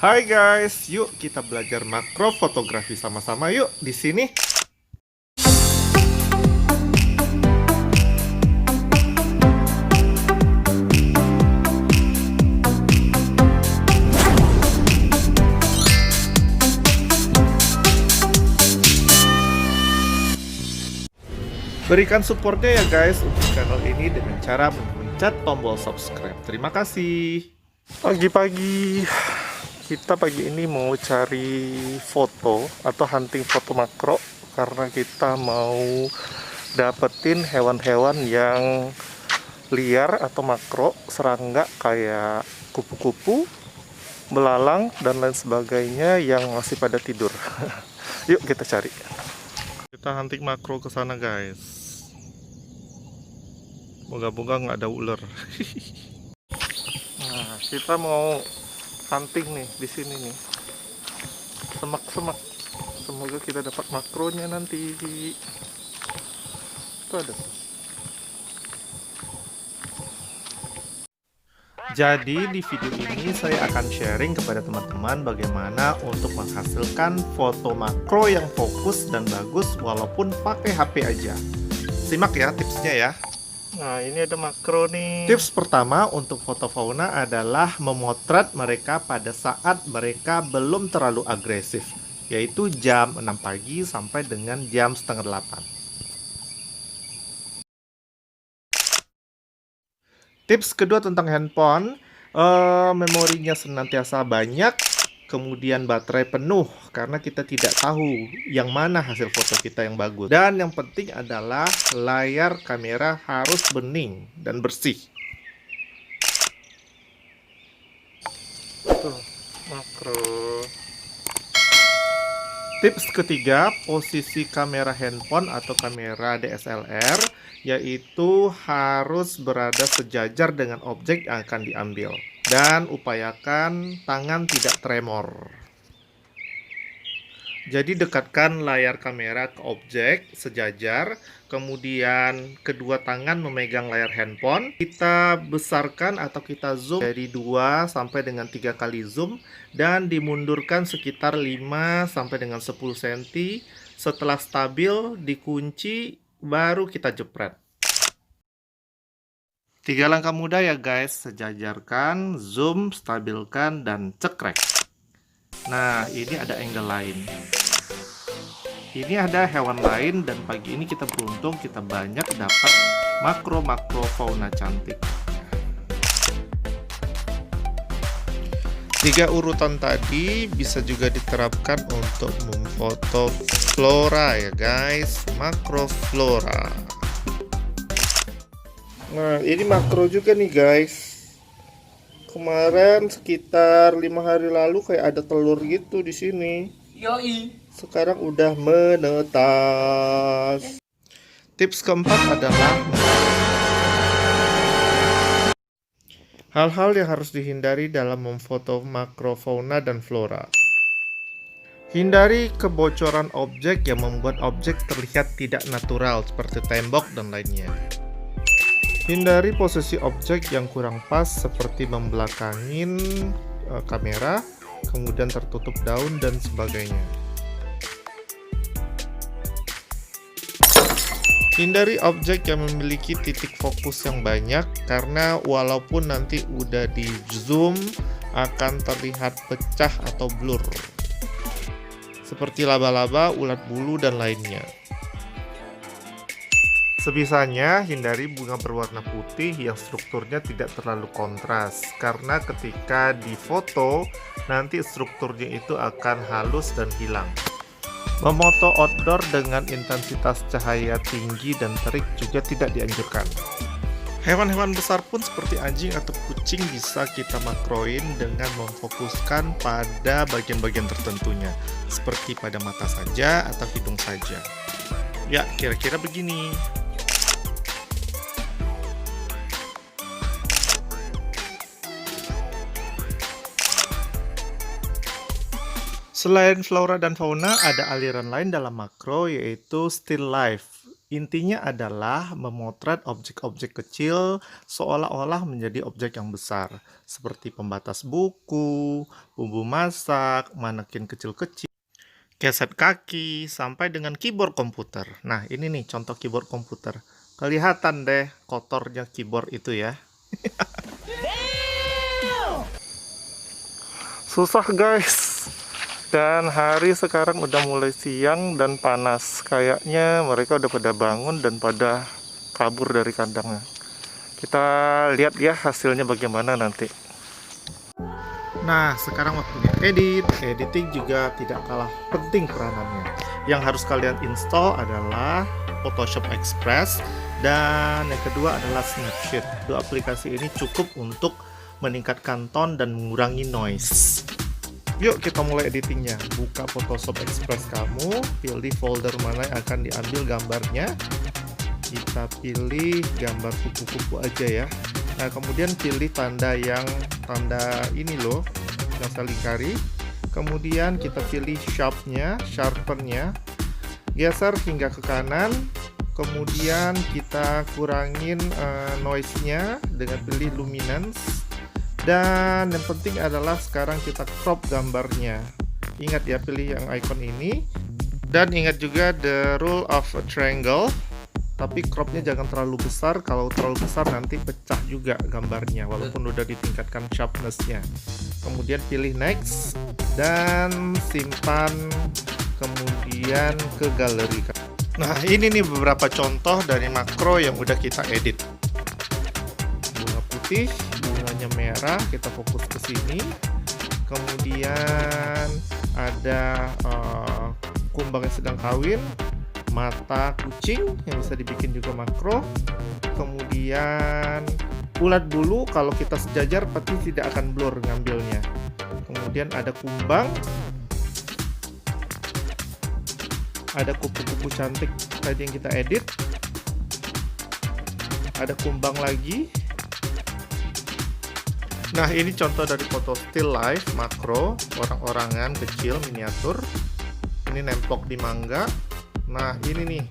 Hai guys, yuk kita belajar makro fotografi sama-sama yuk di sini. Berikan supportnya ya guys untuk channel ini dengan cara memencet tombol subscribe. Terima kasih. Pagi-pagi kita pagi ini mau cari foto atau hunting foto makro karena kita mau dapetin hewan-hewan yang liar atau makro, serangga kayak kupu-kupu, belalang dan lain sebagainya yang masih pada tidur. Yuk kita cari. Kita hunting makro ke sana guys. Moga-moga nggak ada ular. Nah, kita mau hunting nih di sini nih. Semak-semak. Semoga kita dapat makronya nanti. Itu ada. Jadi di video ini saya akan sharing kepada teman-teman bagaimana untuk menghasilkan foto makro yang fokus dan bagus walaupun pakai HP aja. Simak ya tipsnya ya. Nah, ini ada makro nih. Tips pertama untuk foto fauna adalah memotret mereka pada saat mereka belum terlalu agresif, yaitu jam 6 pagi sampai dengan jam setengah 8. Tips kedua tentang handphone, memorinya senantiasa banyak, kemudian baterai penuh karena kita tidak tahu yang mana hasil foto kita yang bagus. Dan yang penting adalah layar kamera harus bening dan bersih. Tuh, makro. Tips ketiga, posisi kamera handphone atau kamera DSLR yaitu harus berada sejajar dengan objek yang akan diambil. Dan upayakan tangan tidak tremor. Jadi dekatkan layar kamera ke objek sejajar, kemudian kedua tangan memegang layar handphone. Kita besarkan atau kita zoom dari 2 sampai dengan 3 kali zoom dan dimundurkan sekitar 5 sampai dengan 10 cm. Setelah stabil, dikunci, baru kita jepret. 3 langkah mudah ya guys, sejajarkan, zoom, stabilkan, dan cekrek. Nah, ini ada angle lain. Ini ada hewan lain dan pagi ini kita beruntung kita banyak dapat makro-makro fauna cantik. 3 urutan tadi bisa juga diterapkan untuk memfoto flora ya guys, makro flora. Nah, ini makro juga nih guys. Kemarin sekitar 5 hari lalu kayak ada telur gitu di sini. Yoi. Sekarang udah menetas. Tips keempat adalah hal-hal yang harus dihindari dalam memfoto makrofauna dan flora. Hindari kebocoran objek yang membuat objek terlihat tidak natural seperti tembok dan lainnya. Hindari posisi objek yang kurang pas seperti membelakangin kamera, kemudian tertutup daun dan sebagainya. Hindari objek yang memiliki titik fokus yang banyak karena walaupun nanti udah di zoom akan terlihat pecah atau blur. Seperti laba-laba, ulat bulu dan lainnya. Sebisanya hindari bunga berwarna putih yang strukturnya tidak terlalu kontras karena ketika difoto nanti strukturnya itu akan halus dan hilang. Memoto outdoor dengan intensitas cahaya tinggi dan terik juga tidak dianjurkan. Hewan-hewan besar pun seperti anjing atau kucing bisa kita makroin dengan memfokuskan pada bagian-bagian tertentunya, seperti pada mata saja atau hidung saja. Ya, kira-kira begini. Selain flora dan fauna, ada aliran lain dalam makro yaitu still life. Intinya adalah memotret objek-objek kecil seolah-olah menjadi objek yang besar, seperti pembatas buku, bumbu masak, manekin kecil-kecil, keset kaki, sampai dengan keyboard komputer. Nah, ini nih contoh keyboard komputer. Kelihatan deh kotornya keyboard itu ya. Susah guys. Dan hari sekarang udah mulai siang dan panas. Kayaknya mereka udah pada bangun dan pada kabur dari kandangnya. Kita lihat ya hasilnya bagaimana nanti. Nah, sekarang waktunya edit. Editing juga tidak kalah penting peranannya. Yang harus kalian install adalah Photoshop Express dan yang kedua adalah Snapseed. Dua aplikasi ini cukup untuk meningkatkan tone dan mengurangi noise. Yuk kita mulai editingnya. Buka Photoshop Express kamu, pilih folder mana yang akan diambil gambarnya. Kita pilih gambar kupu-kupu aja ya. Nah, kemudian pilih tanda ini loh, yang selingkari. Kemudian kita pilih sharpennya, geser hingga ke kanan. Kemudian kita kurangin noise-nya dengan pilih luminance. Dan yang penting adalah sekarang kita crop gambarnya. Ingat ya, pilih yang icon ini. Dan ingat juga the rule of a triangle. Tapi cropnya jangan terlalu besar. Kalau terlalu besar nanti pecah juga gambarnya, walaupun udah ditingkatkan sharpness-nya. Kemudian pilih next dan simpan, kemudian ke galeri. Nah, ini nih beberapa contoh dari makro yang udah kita edit. Bunga putih, bunganya merah, kita fokus ke sini. Kemudian ada kumbang yang sedang kawin, mata kucing yang bisa dibikin juga makro. Kemudian ulat bulu, kalau kita sejajar pasti tidak akan blur ngambilnya. Kemudian ada kumbang, ada kupu-kupu cantik tadi yang kita edit, ada kumbang lagi. Nah, ini contoh dari foto still life makro, orang-orangan kecil miniatur. Ini nemplok di mangga. Nah, ini nih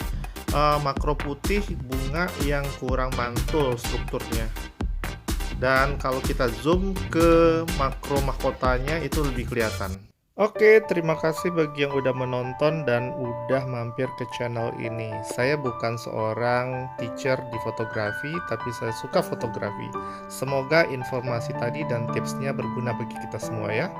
makro putih, bunga yang kurang mantul strukturnya. Dan kalau kita zoom ke makro mahkotanya itu lebih kelihatan. Oke, terima kasih bagi yang udah menonton dan udah mampir ke channel ini. Saya bukan seorang teacher di fotografi, tapi saya suka fotografi. Semoga informasi tadi dan tipsnya berguna bagi kita semua ya.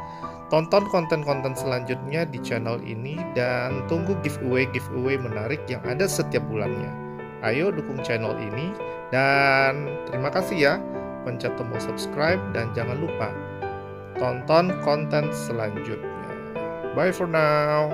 Tonton konten-konten selanjutnya di channel ini dan tunggu giveaway menarik yang ada setiap bulannya. Ayo dukung channel ini dan terima kasih ya. Pencet tombol subscribe dan jangan lupa tonton konten selanjutnya. Bye for now.